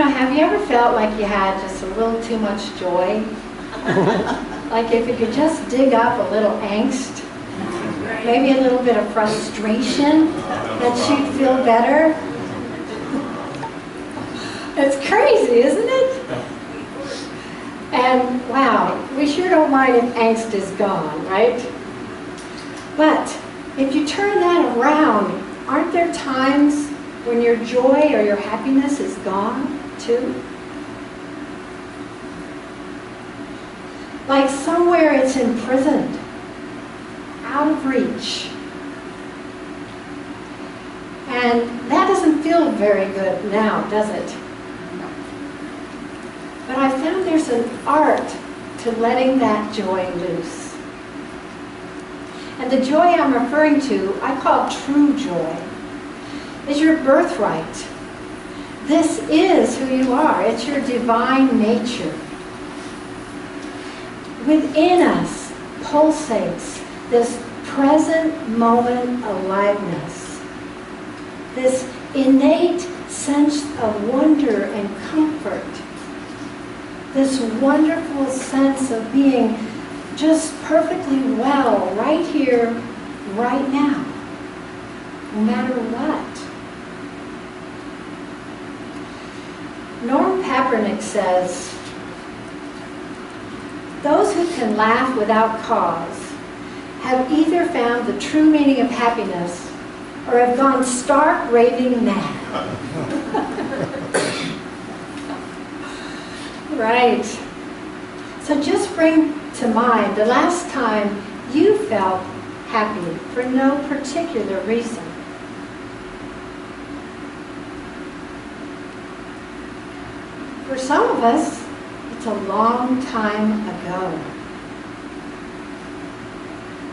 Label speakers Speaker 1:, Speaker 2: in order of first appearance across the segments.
Speaker 1: know, have you ever felt like you had just a little too much joy? Like if you could just dig up a little angst, maybe a little bit of frustration, that you'd feel better? It's crazy, isn't it? And wow, we sure don't mind if angst is gone, right? But if you turn that around, aren't there times when your joy or your happiness is gone too? Like somewhere it's imprisoned, out of reach. And that doesn't feel very good now, does it? But I found there's an art to letting that joy loose. And the joy I'm referring to, I call true joy, is your birthright. This is who you are. It's your divine nature. Within us pulsates this present moment aliveness, this innate sense of wonder and comfort, this wonderful sense of being just perfectly well right here, right now, no matter what. Norm Papernick says, those who can laugh without cause have either found the true meaning of happiness or have gone stark raving mad. Right. So just bring to mind the last time you felt happy for no particular reason. For some of us, it's a long time ago.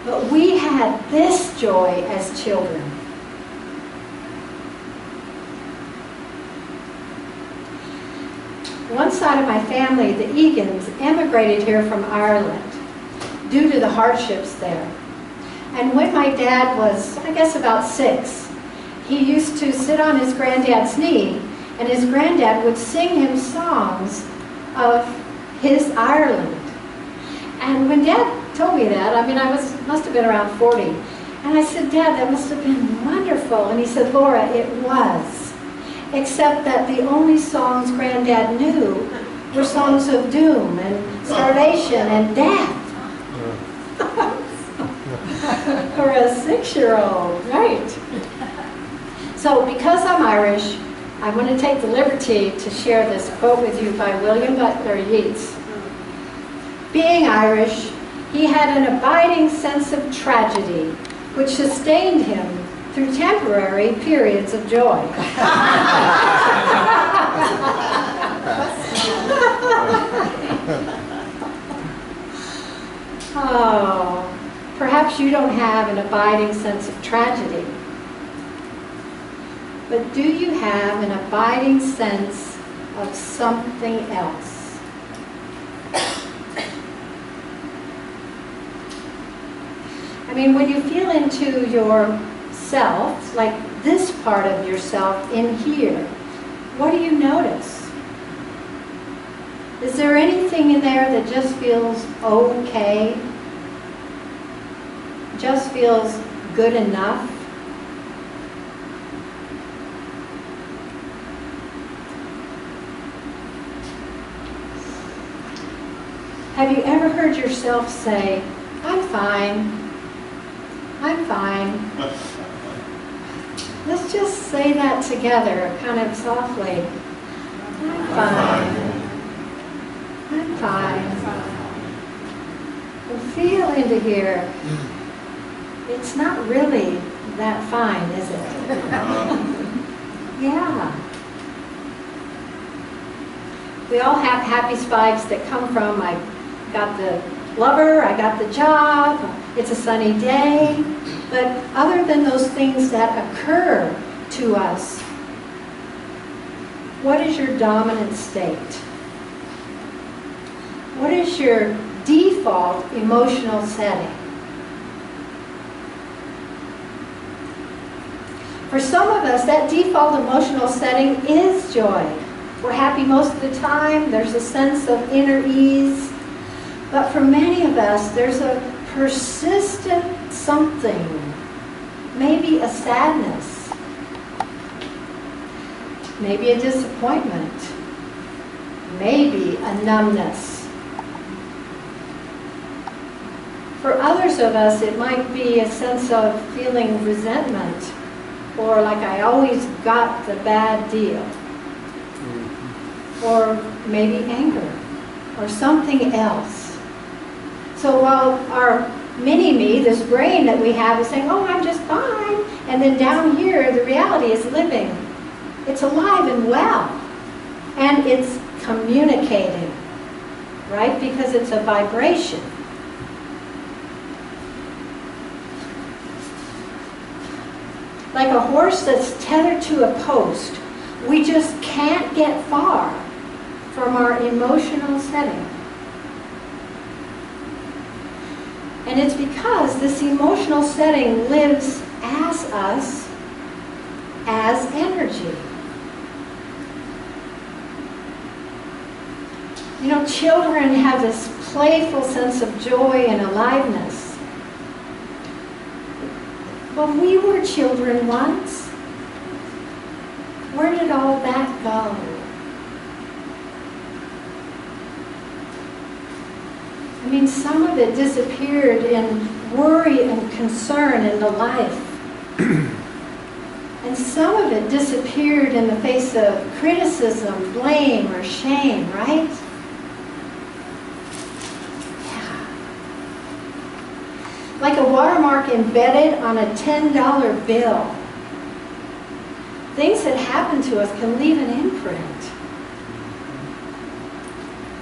Speaker 1: But we had this joy as children. One side of my family, the Egan's, emigrated here from Ireland due to the hardships there. And when my dad was, I guess, about 6, he used to sit on his granddad's knee, and his granddad would sing him songs of his Ireland. And when Dad told me that, I mean, must have been around 40. And I said, Dad, that must have been wonderful. And he said, Laura, it was. Except that the only songs Granddad knew were songs of doom and starvation and death. For a 6-year-old, right? So because I'm Irish, I'm going to take the liberty to share this quote with you by William Butler Yeats. Being Irish, he had an abiding sense of tragedy, which sustained him through temporary periods of joy. Oh, perhaps you don't have an abiding sense of tragedy. But do you have an abiding sense of something else? I mean, when you feel into yourself, like this part of yourself in here, what do you notice? Is there anything in there that just feels okay? Just feels good enough? Have you ever heard yourself say, I'm fine, I'm fine? Let's just say that together, kind of softly. I'm fine. I'm fine. Well, feel into here. It's not really that fine, is it? Yeah. We all have happy spikes that come from, I got the lover, I got the job, it's a sunny day. But other than those things that occur to us, what is your dominant state? What is your default emotional setting? For some of us, that default emotional setting is joy. We're happy most of the time. There's a sense of inner ease. But for many of us, there's a persistent something. Maybe a sadness. Maybe a disappointment. Maybe a numbness. For others of us, it might be a sense of feeling resentment, or like I always got the bad deal. Or maybe anger, or something else. So while our mini-me, this brain that we have, is saying, oh, I'm just fine, and then down here, the reality is living. It's alive and well, and it's communicating, right? Because it's a vibration. Like a horse that's tethered to a post, we just can't get far from our emotional setting. And it's because this emotional setting lives as us, as energy. You know, children have this playful sense of joy and aliveness. When we were children once, where did all that go? I mean, some of it disappeared in worry and concern in the life. And some of it disappeared in the face of criticism, blame, or shame, right? Yeah. Like a watermark embedded on a $10 bill. Things that happen to us can leave an imprint.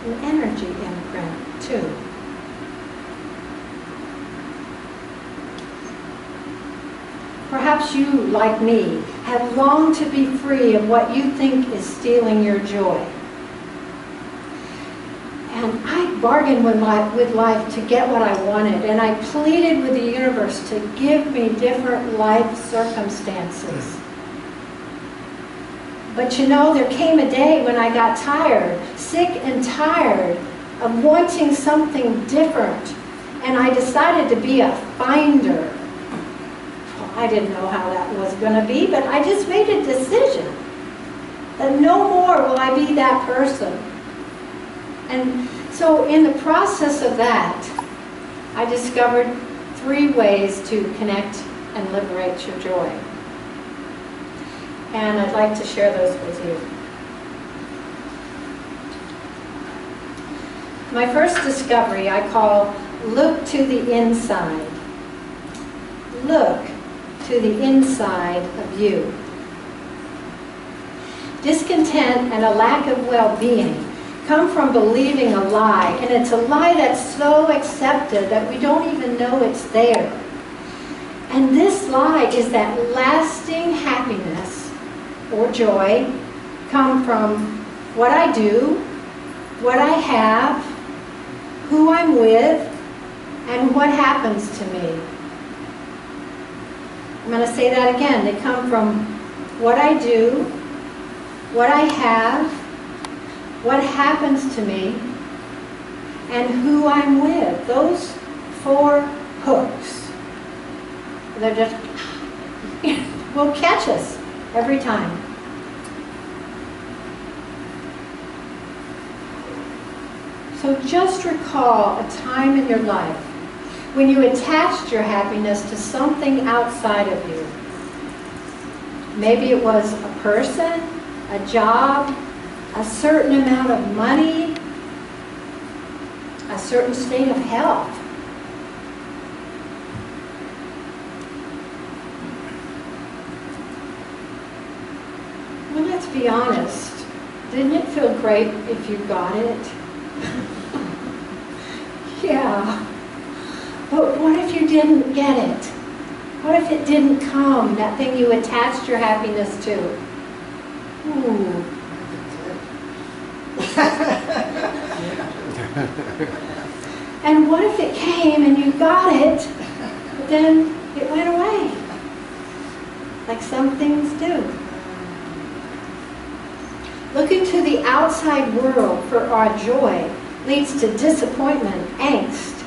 Speaker 1: An energy imprint, too. Perhaps you, like me, have longed to be free of what you think is stealing your joy. And I bargained with life to get what I wanted, and I pleaded with the universe to give me different life circumstances. But you know, there came a day when I got tired, sick and tired of wanting something different, and I decided to be a finder. I didn't know how that was going to be, but I just made a decision that no more will I be that person. And so in the process of that, I discovered 3 ways to connect and liberate your joy. And I'd like to share those with you. My first discovery I call look to the inside. Look to the inside of you. Discontent and a lack of well-being come from believing a lie, and it's a lie that's so accepted that we don't even know it's there. And this lie is that lasting happiness or joy come from what I do, what I have, who I'm with, and what happens to me. I'm going to say that again. They come from what I do, what I have, what happens to me, and who I'm with. Those 4 hooks. They're just, will catch us every time. So just recall a time in your life when you attached your happiness to something outside of you. Maybe it was a person, a job, a certain amount of money, a certain state of health. Well, let's be honest. Didn't it feel great if you got it? Yeah. But what if you didn't get it? What if it didn't come, that thing you attached your happiness to? Ooh. And what if it came and you got it, but then it went away? Like some things do. Looking to the outside world for our joy leads to disappointment, angst,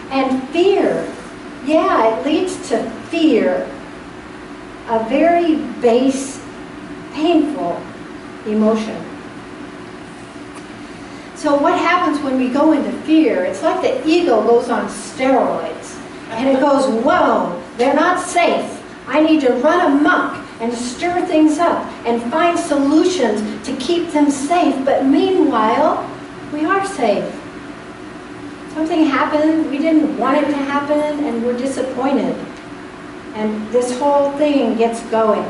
Speaker 1: and fear. Yeah, it leads to fear, a very base, painful emotion. So what happens when we go into fear? It's like the ego goes on steroids. And it goes, whoa, they're not safe. I need to run amok and stir things up and find solutions to keep them safe. But meanwhile, we are safe. Something happened, we didn't want it to happen, and we're disappointed. And this whole thing gets going.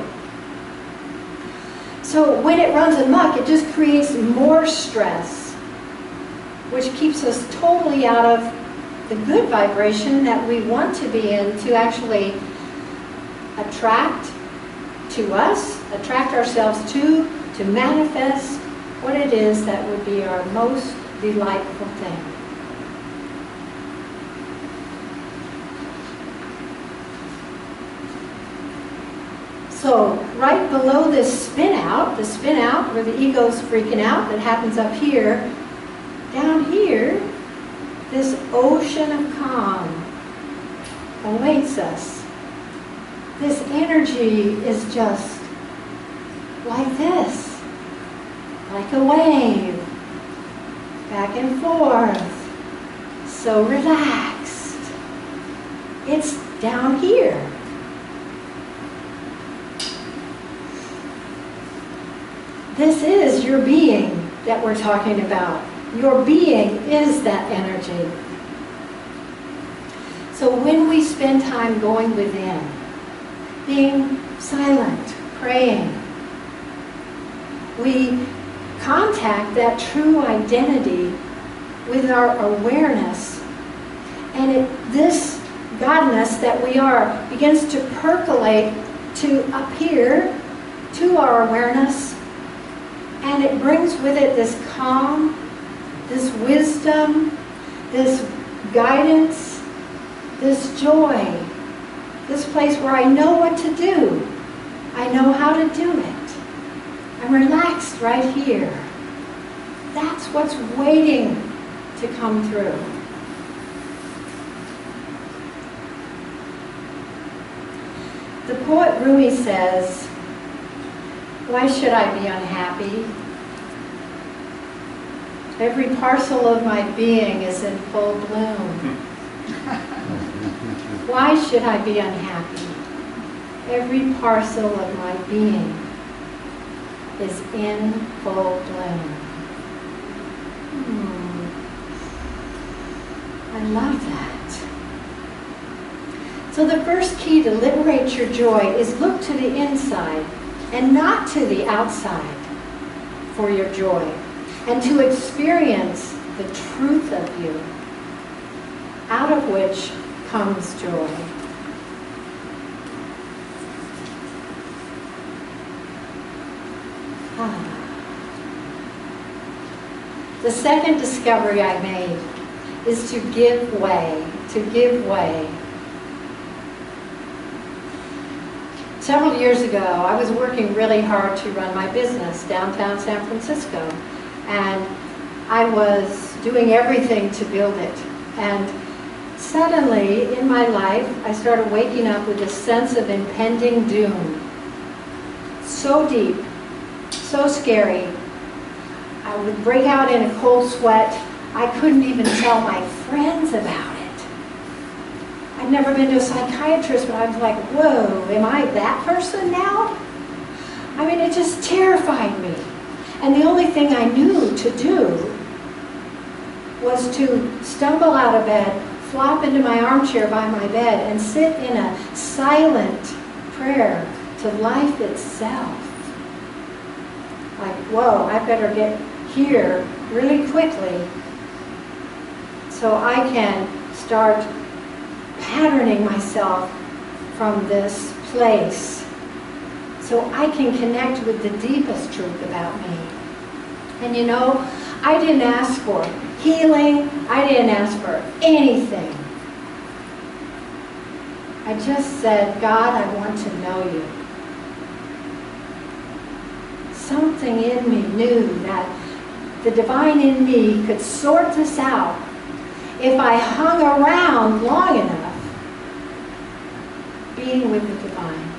Speaker 1: So when it runs amok, it just creates more stress, which keeps us totally out of the good vibration that we want to be in, to actually attract to us, attract ourselves to manifest what it is that would be our most delightful thing. So right below this spin out where the ego's freaking out, that happens up here, down here, this ocean of calm awaits us. This energy is just like this, like a wave, back and forth, so relaxed. It's down here. This is your being that we're talking about. Your being is that energy. So when we spend time going within, being silent, praying, we contact that true identity with our awareness. And this godness that we are begins to percolate to up here, to our awareness. And it brings with it this calm, this wisdom, this guidance, this joy, this place where I know what to do. I know how to do it. I'm relaxed right here. That's what's waiting to come through. The poet Rumi says, "Why should I be unhappy? Every parcel of my being is in full bloom. Why should I be unhappy? Every parcel of my being is in full bloom." I love that. So the first key to liberate your joy is look to the inside and not to the outside for your joy, and to experience the truth of you, out of which comes joy. The second discovery I made is to give way, to give way. Several years ago, I was working really hard to run my business downtown San Francisco, and I was doing everything to build it. And suddenly, in my life, I started waking up with a sense of impending doom. So deep, so scary. I would break out in a cold sweat. I couldn't even tell my friends about it. I'd never been to a psychiatrist, but I was like, whoa, am I that person now? I mean, it just terrified me. And the only thing I knew to do was to stumble out of bed, flop into my armchair by my bed, and sit in a silent prayer to life itself. Like, whoa, I better get here really quickly so I can start patterning myself from this place, so I can connect with the deepest truth about me. And you know, I didn't ask for healing. I didn't ask for anything. I just said, God, I want to know you. something in me knew that the divine in me could sort this out if I hung around long enough being with the divine.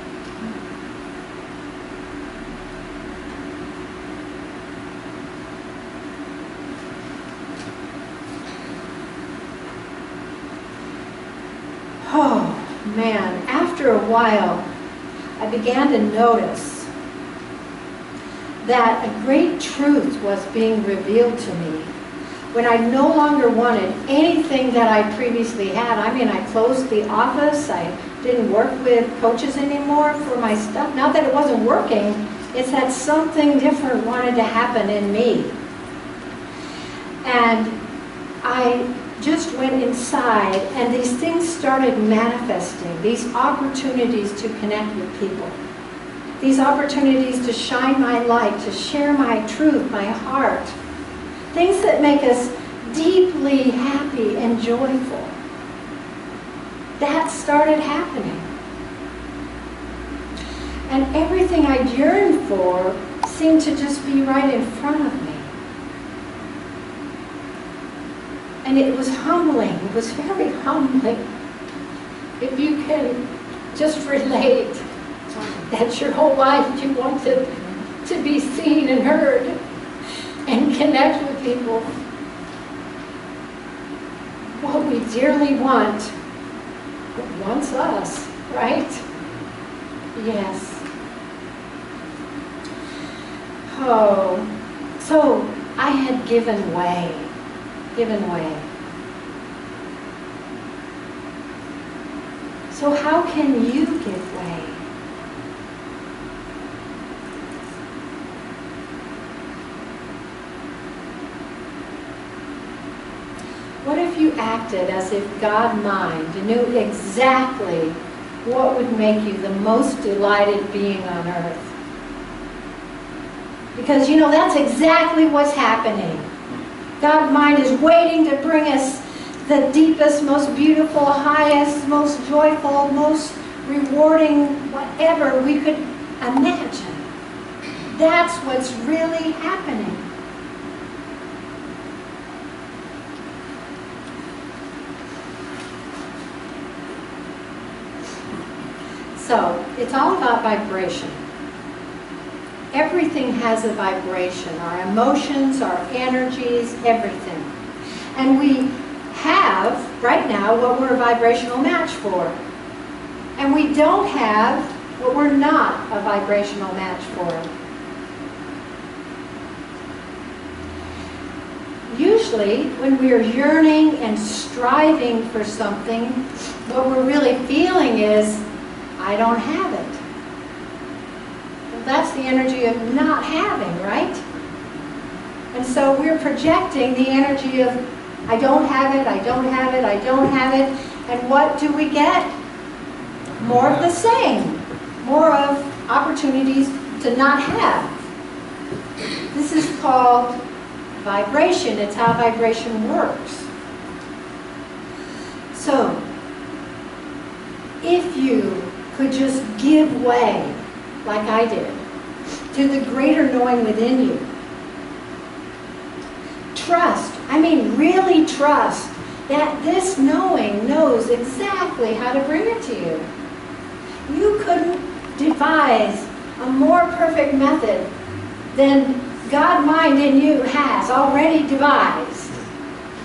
Speaker 1: Oh man, after a while, I began to notice that a great truth was being revealed to me when I no longer wanted anything that I previously had. I mean, I closed the office, I didn't work with coaches anymore for my stuff. Not that it wasn't working, it's that something different wanted to happen in me. And I just went inside, and these things started manifesting, these opportunities to connect with people, these opportunities to shine my light, to share my truth, my heart, things that make us deeply happy and joyful. That started happening. And everything I yearned for seemed to just be right in front of me. And it was humbling. It was very humbling. If you can just relate that your whole life you wanted to be seen and heard and connect with people. What we dearly want wants us, right? Yes. Oh, so I had given way. So how can you give way? What if you acted as if God mind knew exactly what would make you the most delighted being on earth? Because you know that's exactly what's happening. God mind is waiting to bring us the deepest, most beautiful, highest, most joyful, most rewarding, whatever we could imagine. That's what's really happening. So, it's all about vibration. Everything has a vibration. Our emotions, our energies, everything. And we have, right now, what we're a vibrational match for. And we don't have what we're not a vibrational match for. Usually, when we're yearning and striving for something, what we're really feeling is, I don't have it. Well, that's the energy of not having, right? And so we're projecting the energy of, I don't have it, I don't have it, I don't have it. And what do we get? More of the same. More of opportunities to not have. This is called vibration. It's how vibration works. So, if you could just give way, like I did, to the greater knowing within you. Trust, I mean really trust, that this knowing knows exactly how to bring it to you. You couldn't devise a more perfect method than God mind in you has already devised.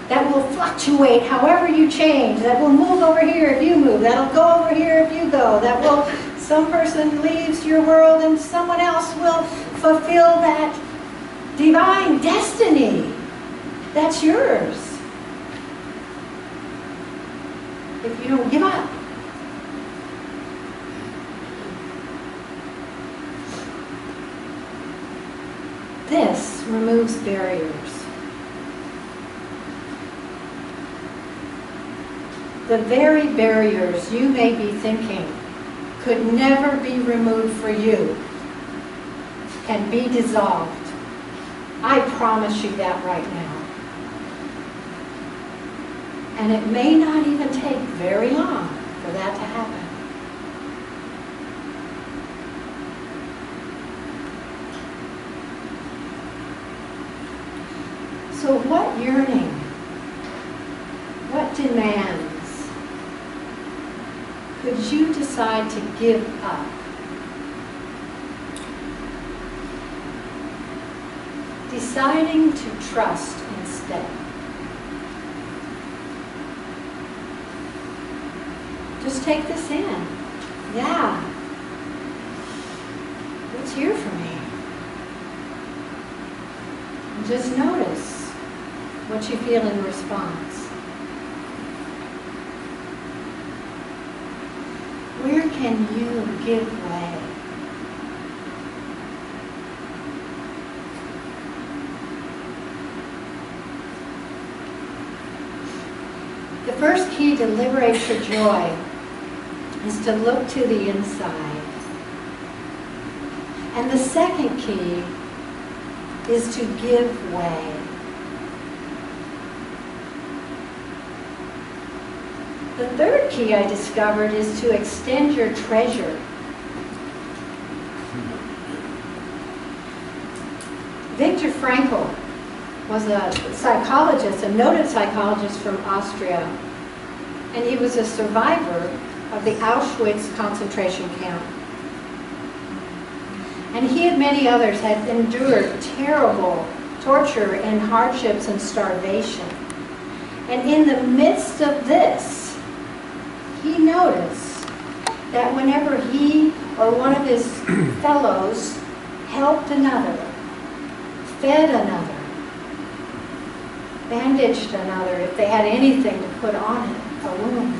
Speaker 1: That will fluctuate however you change, that will move over here if you move, that'll go over here if you go, that will, some person leaves your world and someone else will fulfill that divine destiny. That's yours. If you don't give up. This removes barriers. The very barriers you may be thinking could never be removed for you can be dissolved. I promise you that right now. And it may not even take very long for that to happen. So what yearning, what demands could you decide to give up? Deciding to trust instead. Just take this in. Yeah. What's here for me? And just notice what you feel in response. Where can you give way? The first key to liberate your joy is to look to the inside. And the second key is to give way. The third key I discovered is to extend your treasure. Viktor Frankl was a psychologist, a noted psychologist from Austria, and he was a survivor of the Auschwitz concentration camp. And he and many others had endured terrible torture and hardships and starvation. And in the midst of this, he noticed that whenever he or one of his fellows helped another, fed another, bandaged another, if they had anything to put on it, a wound,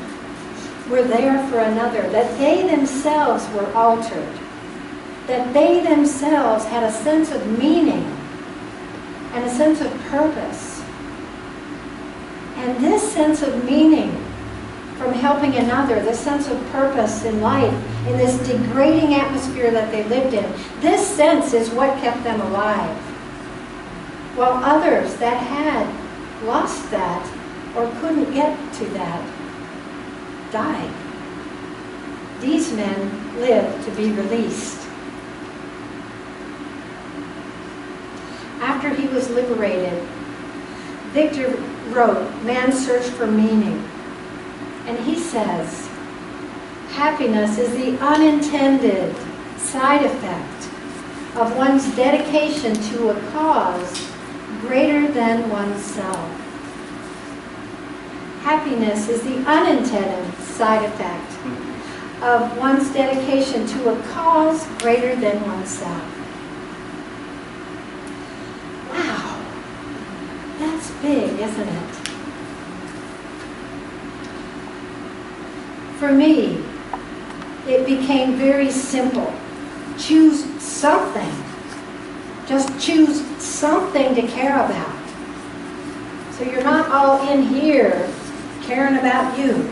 Speaker 1: were there for another, that they themselves were altered, that they themselves had a sense of meaning and a sense of purpose. And this sense of meaning from helping another, this sense of purpose in life, in this degrading atmosphere that they lived in, this sense is what kept them alive. While others that had lost that or couldn't get to that died. These men lived to be released. After he was liberated, Viktor wrote, "Man's Search for Meaning." And he says, happiness is the unintended side effect of one's dedication to a cause greater than oneself. Happiness is the unintended side effect of one's dedication to a cause greater than oneself. Wow, that's big, isn't it? For me, it became very simple. Choose something. Just choose something to care about. So you're not all in here caring about you.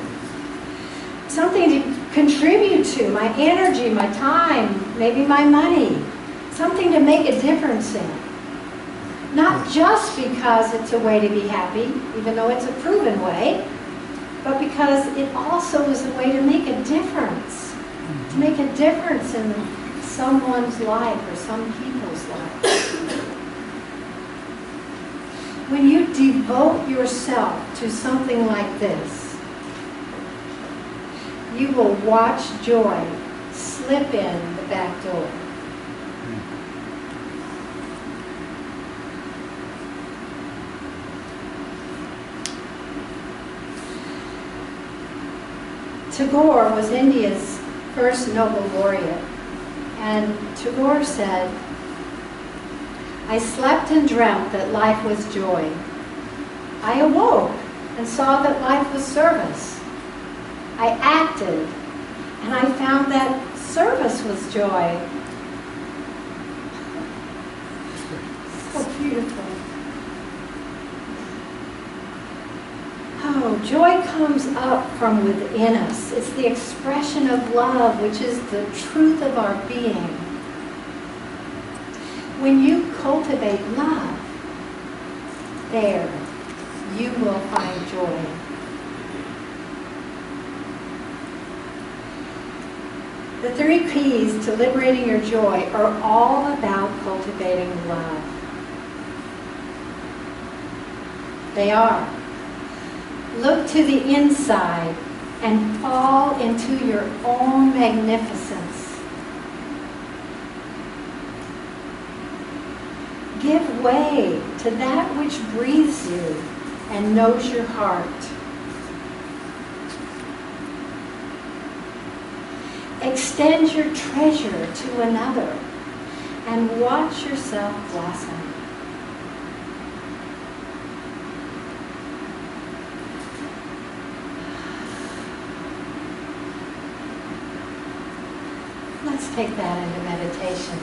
Speaker 1: Something to contribute to, my energy, my time, maybe my money. Something to make a difference in. Not just because it's a way to be happy, even though it's a proven way, but because it also is a way to make a difference. To make a difference in someone's life or some people's life. When you devote yourself to something like this, you will watch joy slip in the back door. Tagore was India's first Nobel laureate, and Tagore said, "I slept and dreamt that life was joy. I awoke and saw that life was service. I acted, and I found that service was joy." So beautiful. Oh, joy comes up from within us. It's the expression of love, which is the truth of our being. When you cultivate love, there you will find joy. The 3 keys to liberating your joy are all about cultivating love. They are. Look to the inside and fall into your own magnificence. Give way to that which breathes you and knows your heart. Extend your treasure to another and watch yourself blossom. Let's take that into meditation.